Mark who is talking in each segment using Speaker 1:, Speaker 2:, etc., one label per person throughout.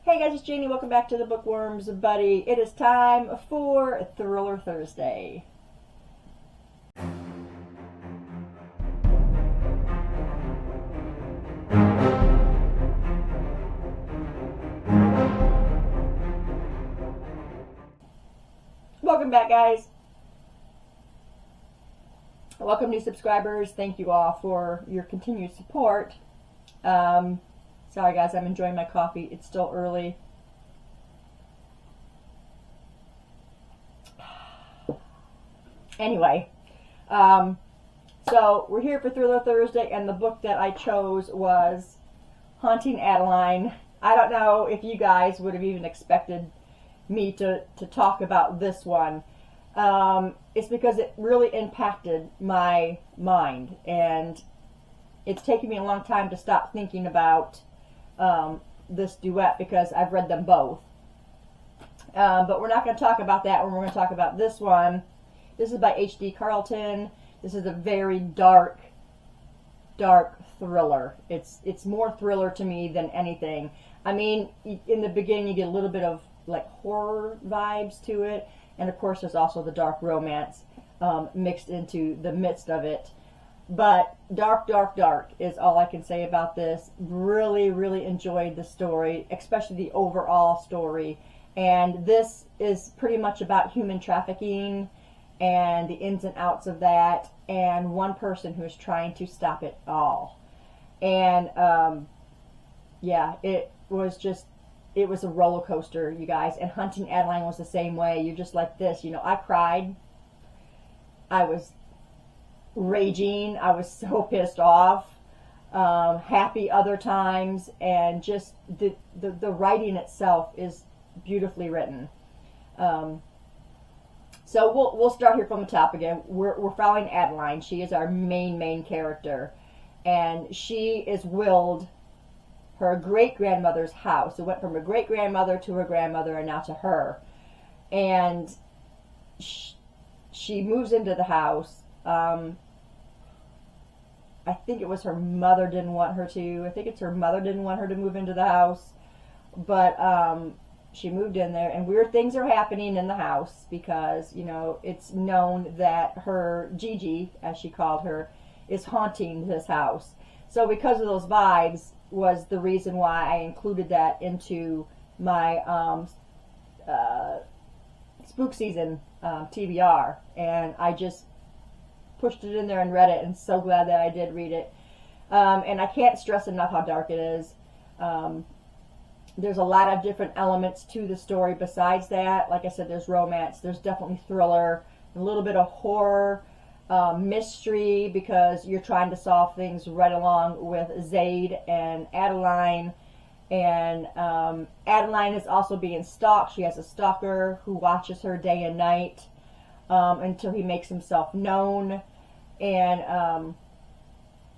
Speaker 1: Hey guys, it's Janie. Welcome back to the Bookworms Buddy. It is time for Thriller Thursday. Welcome back, guys. Welcome, new subscribers. Thank you all for your continued support. Sorry, guys, I'm enjoying my coffee. It's still early. Anyway, so we're here for Thriller Thursday, and the book that I chose was Haunting Adeline. I don't know if you guys would have even expected me to talk about this one. It's because it really impacted my mind, and it's taken me a long time to stop thinking about this duet because I've read them both. But we're not going to talk about that one. We're going to talk about this one. This is by H.D. Carlton. This is a very dark thriller. It's more thriller to me than anything. I mean, in the beginning you get a little bit of like horror vibes to it, and of course there's also the dark romance mixed into the midst of it. But dark is all I can say about this. Really enjoyed the story, especially the overall story. And this is pretty much about human trafficking and the ins and outs of that, and one person who is trying to stop it all. And yeah, it was a roller coaster, you guys. And Haunting Adeline was the same way. You're just like this, you know. I cried. I was raging. I was so pissed off. Happy other times, and just the writing itself is beautifully written. So we'll start here from the top again. We're following Adeline. She is our main character, and she is willed her great-grandmother's house. It went from her great-grandmother to her grandmother, and now to her. And she moves into the house. I think it was her mother didn't want her to. I think it's her mother didn't want her to move into the house. But she moved in there, and weird things are happening in the house because, you know, it's known that her Gigi, as she called her, is haunting this house. So because of those vibes was the reason why I included that into my spook season TBR, and I just pushed it in there and read it, and so glad that I did read it. And I can't stress enough how dark it is. There's a lot of different elements to the story besides that. Like I said, there's romance, there's definitely thriller, a little bit of horror, mystery, because you're trying to solve things right along with Zaid and Adeline. And Adeline is also being stalked. She has a stalker who watches her day and night until he makes himself known. And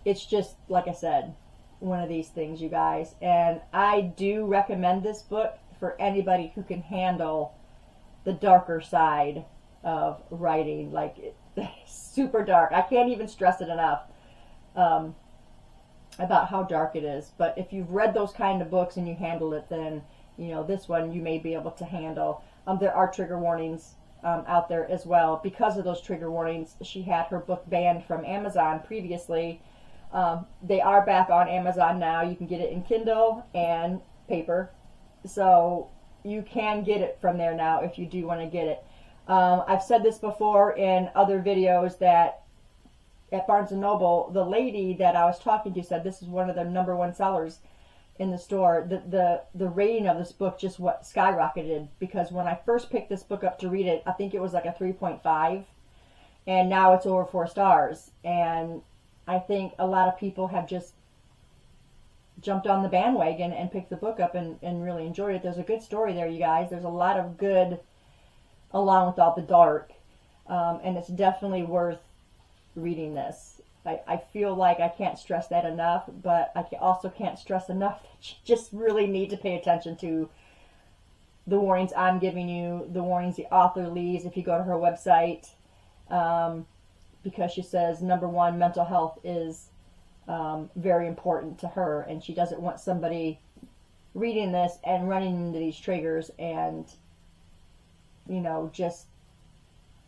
Speaker 1: it's just, like I said, one of these things, you guys. And I do recommend this book for anybody who can handle the darker side of writing. Like, super dark. I can't even stress it enough about how dark it is. But if you've read those kind of books and you handle it, then, you know, this one you may be able to handle. There are trigger warnings out there as well. Because of those trigger warnings, she had her book banned from Amazon previously. They are back on Amazon now. You can get it in Kindle and paper. So you can get it from there now if you do want to get it. I've said this before in other videos that at Barnes & Noble, the lady that I was talking to said this is one of their #1 sellers in the store. The rating of this book just skyrocketed, because when I first picked this book up to read it, I think it was like a 3.5, and now it's over 4 stars. And I think a lot of people have just jumped on the bandwagon and picked the book up and really enjoyed it. There's a good story there, you guys. There's a lot of good along with all the dark. And it's definitely worth reading this. I feel like I can't stress that enough, but I also can't stress enough that you just really need to pay attention to the warnings I'm giving you, the warnings the author leaves if you go to her website. Because she says, #1, mental health is very important to her, and she doesn't want somebody reading this and running into these triggers and, you know, just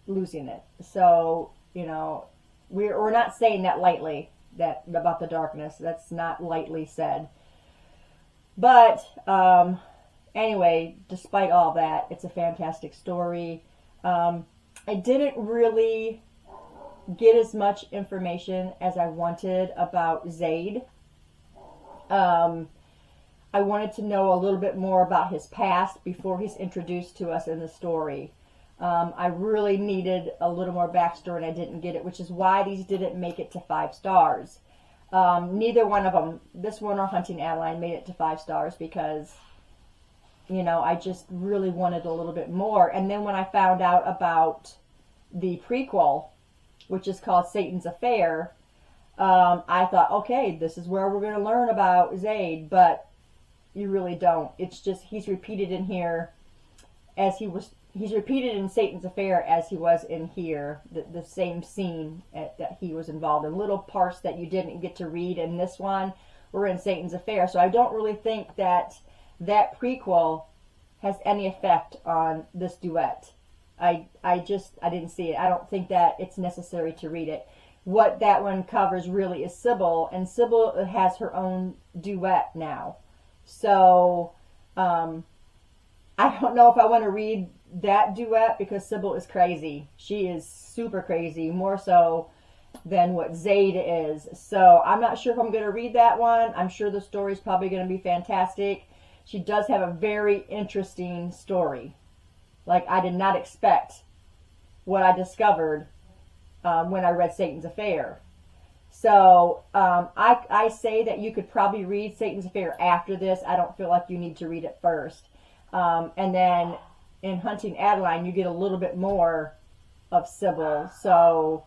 Speaker 1: losing it. So, you know, we're not saying that lightly, that about the darkness. That's not lightly said. But anyway, despite all that, it's a fantastic story. I didn't really get as much information as I wanted about Zaid. I wanted to know a little bit more about his past before he's introduced to us in the story. I really needed a little more backstory and I didn't get it, which is why these didn't make it to 5 stars. Neither one of them, this one or Hunting Adeline, made it to 5 stars because, you know, I just really wanted a little bit more. And then when I found out about the prequel, which is called Satan's Affair, I thought, okay, this is where we're going to learn about Zaid, but you really don't. It's just he's repeated in here as he's repeated in Satan's Affair as he was in here, the same scene that he was involved in. Little parts that you didn't get to read in this one were in Satan's Affair. So I don't really think that prequel has any effect on this duet. I didn't see it. I don't think that it's necessary to read it. What that one covers really is Sybil, and Sybil has her own duet now. So I don't know if I want to read that duet because Sybil is crazy. She is super crazy, more so than what Zaid is. So I'm not sure if I'm going to read that one. I'm sure the story is probably going to be fantastic. She does have a very interesting story. Like, I did not expect what I discovered when I read Satan's Affair. So I say that you could probably read Satan's Affair after this. I don't feel like you need to read it first. And then in Hunting Adeline, you get a little bit more of Sybil. So,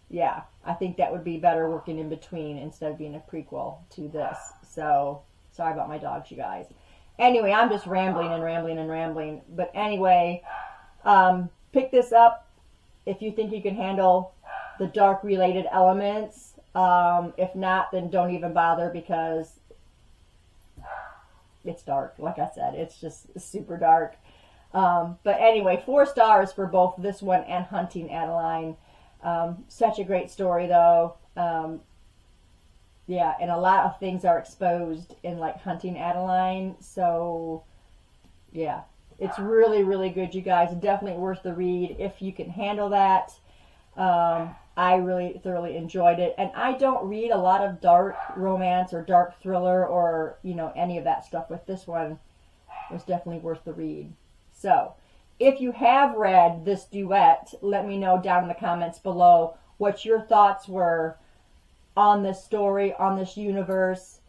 Speaker 1: yeah, I think that would be better working in between instead of being a prequel to this. So, sorry about my dogs, you guys. Anyway, I'm just rambling and rambling and rambling. But anyway, pick this up if you think you can handle the dark-related elements. If not, then don't even bother because it's dark. Like I said, it's just super dark. But anyway, 4 stars for both this one and Hunting Adeline. Such a great story, though. Yeah, and a lot of things are exposed in, like, Hunting Adeline. So, yeah, it's really, really good, you guys. Definitely worth the read if you can handle that. I really thoroughly enjoyed it. And I don't read a lot of dark romance or dark thriller or, you know, any of that stuff. With this one, it was definitely worth the read. So, if you have read this duet, let me know down in the comments below what your thoughts were on this story, on this universe.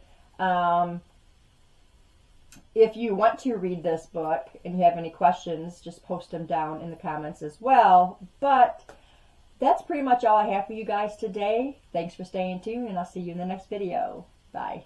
Speaker 1: If you want to read this book and you have any questions, just post them down in the comments as well. But that's pretty much all I have for you guys today. Thanks for staying tuned, and I'll see you in the next video. Bye.